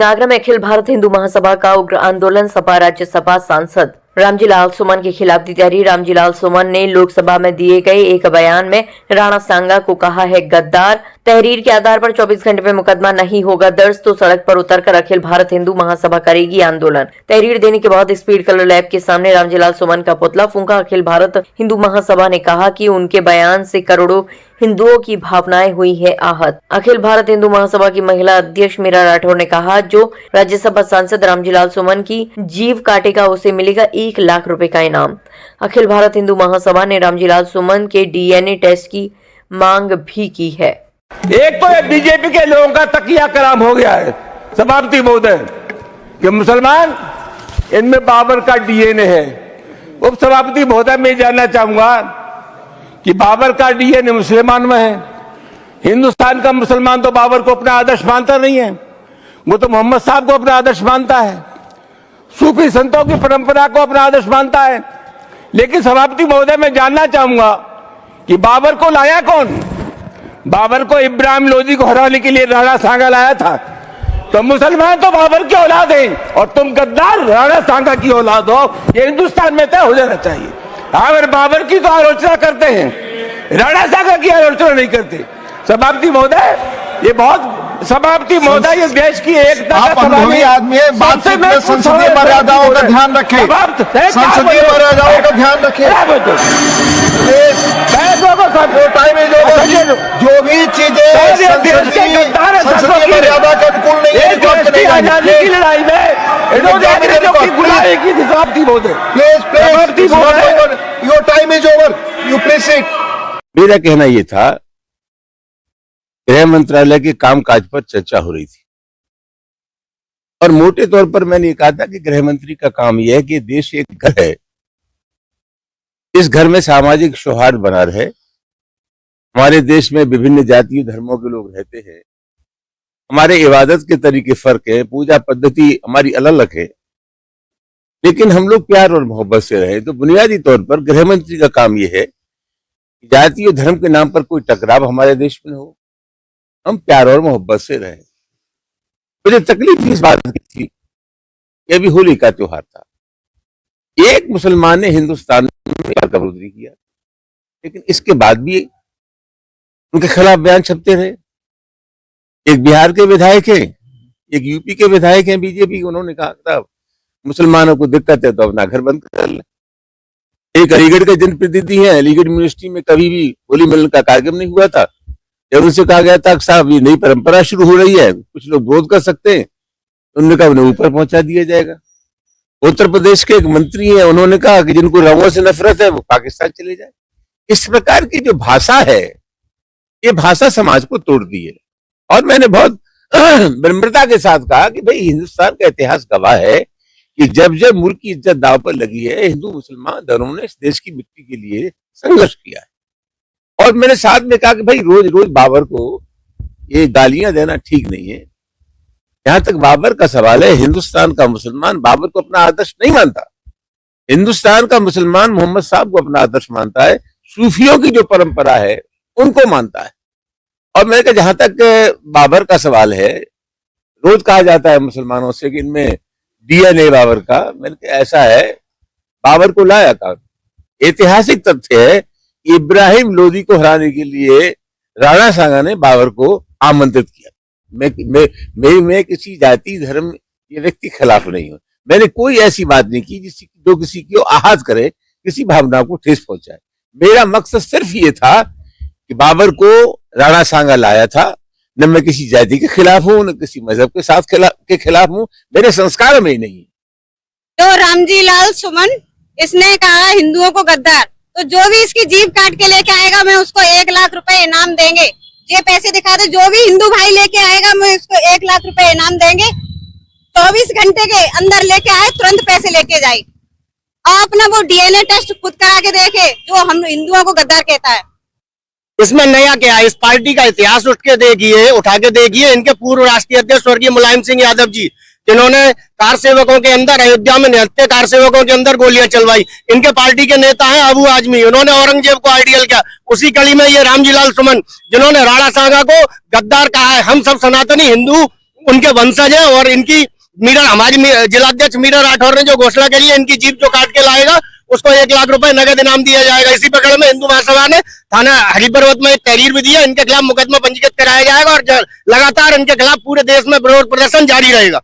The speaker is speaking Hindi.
आगरा में अखिल भारत हिंदू महासभा का उग्र आंदोलन। सपा राज्यसभा सांसद रामजी लाल सुमन के खिलाफ दी तहरीर। रामजी लाल सुमन ने लोकसभा में दिए गए एक बयान में राणा सांगा को कहा है गद्दार। तहरीर के आधार पर 24 घंटे में मुकदमा नहीं होगा दर्ज तो सड़क पर उतरकर अखिल भारत हिंदू महासभा करेगी आंदोलन। तहरीर देने के बाद स्पीड कलर लैब के सामने रामजी लाल सुमन का पुतला फूंका। अखिल भारत हिंदू महासभा ने कहा कि उनके बयान से करोड़ों हिंदुओं की भावनाएं हुई है आहत। अखिल भारत हिंदू महासभा की महिला अध्यक्ष मीरा राठौर ने कहा, जो राज्यसभा सांसद रामजी लाल सुमन की जीव काटेगा उसे मिलेगा 1 लाख रुपए का इनाम। अखिल भारत हिंदू महासभा ने रामजी लाल सुमन के DNA टेस्ट की मांग भी की है। एक तो बीजेपी के लोगों का तकिया कलाम हो गया है सभापति महोदय कि मुसलमान इनमें बाबर का DNA है। उप सभापति महोदय मैं जानना चाहूंगा कि बाबर का DNA मुसलमान में है। हिंदुस्तान का मुसलमान तो बाबर को अपना आदर्श मानता नहीं है, वो तो मोहम्मद साहब को अपना आदर्श मानता है, सूफी संतों की परंपरा को अपना आदर्श मानता है। लेकिन सभापति महोदय मैं जानना चाहूंगा कि बाबर को लाया कौन? बाबर को इब्राहिम लोदी को हराने के लिए राणा सांगा लाया था। तो मुसलमान तो बाबर की औलाद है और तुम गद्दार राणा सांगा की औलाद हो, ये हिंदुस्तान में तय हो जाना चाहिए। अगर बाबर की तो आलोचना करते हैं, राणा सांगा की आलोचना नहीं करते। सभापति महोदय ये बहुत सभापति महोदय ये देश की एकता आप अनुभवी आदमी है, बातचीत में संसदीय मर्यादाओं का ध्यान रखें, संसदीय मर्यादाओं का ध्यान रखें। जो भी चीजें संसदीय मर्यादा के अनुकूल नहीं है, आजादी की लड़ाई में your time is over, you please sit. मेरा कहना यह था, गृह मंत्रालय के कामकाज पर चर्चा हो रही थी और मोटे तौर पर मैंने ये कहा था कि गृह मंत्री का काम यह है कि देश एक घर है, इस घर में सामाजिक सौहार्द बना रहे। हमारे देश में विभिन्न जातियों धर्मों के लोग रहते हैं, हमारे इबादत के तरीके फर्क है, पूजा पद्धति हमारी अलग अलग है, लेकिन हम लोग प्यार और मोहब्बत से रहे। तो बुनियादी तौर पर गृह मंत्री का काम यह है कि जाति और धर्म के नाम पर कोई टकराव हमारे देश में हो, हम प्यार और मोहब्बत से रहे। मुझे तकलीफ इस बात की थी कि अभी होली का त्योहार था, एक मुसलमान ने हिंदुस्तान में प्यार का विरोध नहीं किया, लेकिन इसके बाद भी उनके खिलाफ बयान छपते रहे। एक बिहार के विधायक है, एक यूपी के विधायक हैं बीजेपी के, उन्होंने कहा था मुसलमानों को दिक्कत है तो अपना घर बंद कर ले। एक अलीगढ़ के जनप्रतिनिधि हैं, अलीगढ़ यूनिवर्सिटी में कभी भी होली मिलन का कार्यक्रम नहीं हुआ था। जब उनसे कहा गया था कि साहब ये नई परंपरा शुरू हो रही है, कुछ लोग विरोध कर सकते हैं, उन्होंने कहा उन्हें ऊपर पहुंचा दिया जाएगा। उत्तर प्रदेश के एक मंत्री हैं, उन्होंने कहा कि जिनको रंगों से नफरत है वो पाकिस्तान चले जाए। इस प्रकार की जो भाषा है, ये भाषा समाज को तोड़ दी है। और मैंने बहुत विनम्रता के साथ कहा कि भाई हिंदुस्तान का इतिहास गवाह है कि जब जब मुल्क की इज्जत दांव पर लगी है, हिंदू मुसलमान दोनों ने इस देश की मिट्टी के लिए संघर्ष किया है। और मैंने साथ में कहा कि भाई रोज रोज बाबर को ये गालियां देना ठीक नहीं है। यहां तक बाबर का सवाल है, हिंदुस्तान का मुसलमान बाबर को अपना आदर्श नहीं मानता, हिंदुस्तान का मुसलमान मोहम्मद साहब को अपना आदर्श मानता है, सूफियों की जो परंपरा है उनको मानता है। और मैंने कहा जहां तक बाबर का सवाल है, रोज कहा जाता है मुसलमानों से कि इनमें DNA बाबर का, मैंने कहा ऐसा है, बाबर को लाया था। ऐतिहासिक तथ्य है, इब्राहिम लोदी को हराने के लिए राणा सांगा ने बाबर को आमंत्रित किया। मैं किसी जाति धर्म या व्यक्ति के खिलाफ नहीं हूं, मैंने कोई ऐसी बात नहीं की जो किसी को आहत करे, किसी भावना को ठेस पहुंचाए। मेरा मकसद सिर्फ ये था कि बाबर को राणा सांगा लाया था, न मैं किसी जाति के खिलाफ हूं, न किसी मजहब के साथ के खिलाफ हूं, मेरे संस्कार में ही नहीं। तो रामजी लाल सुमन इसने कहा हिंदुओं को गद्दार, तो जो भी इसकी जीभ काट के लेके आएगा मैं उसको 1 लाख रुपए इनाम देंगे। ये पैसे दिखा दे, जो भी हिंदू भाई लेके आएगा मैं उसको 1 लाख रुपए इनाम देंगे। 24 घंटे के अंदर लेके आए, तुरंत पैसे लेके जाए। आप अपना वो DNA टेस्ट खुद करा के देखे, जो हम हिंदुओं को गद्दार कहता है। इसमें नया क्या है? इस पार्टी का इतिहास उठा के देखिए। इनके पूर्व राष्ट्रीय अध्यक्ष स्वर्गीय मुलायम सिंह यादव जी, जिन्होंने कार सेवकों के अंदर अयोध्या में निहत्थे कार सेवकों के अंदर गोलियां चलवाई, इनके पार्टी के नेता हैं अबू आजमी, उन्होंने औरंगजेब को आइडियल किया। उसी कड़ी में ये रामजी लाल सुमन, जिन्होंने राणा सांगा को गद्दार कहा है। हम सब सनातनी हिंदू उनके वंशज है। और इनकी मीरा, हमारी जिलाध्यक्ष मीरा राठौर ने जो घोषणा करी है, इनकी जीप जो काट के लाएगा उसको 1 लाख रुपए नगद इनाम दिया जाएगा। इसी प्रकार में हिंदू महासभा ने थाना हरिपर्वत में एक तहरीर भी दी है। इनके खिलाफ मुकदमा पंजीकृत कराया जाएगा और लगातार इनके खिलाफ पूरे देश में विरोध प्रदर्शन जारी रहेगा।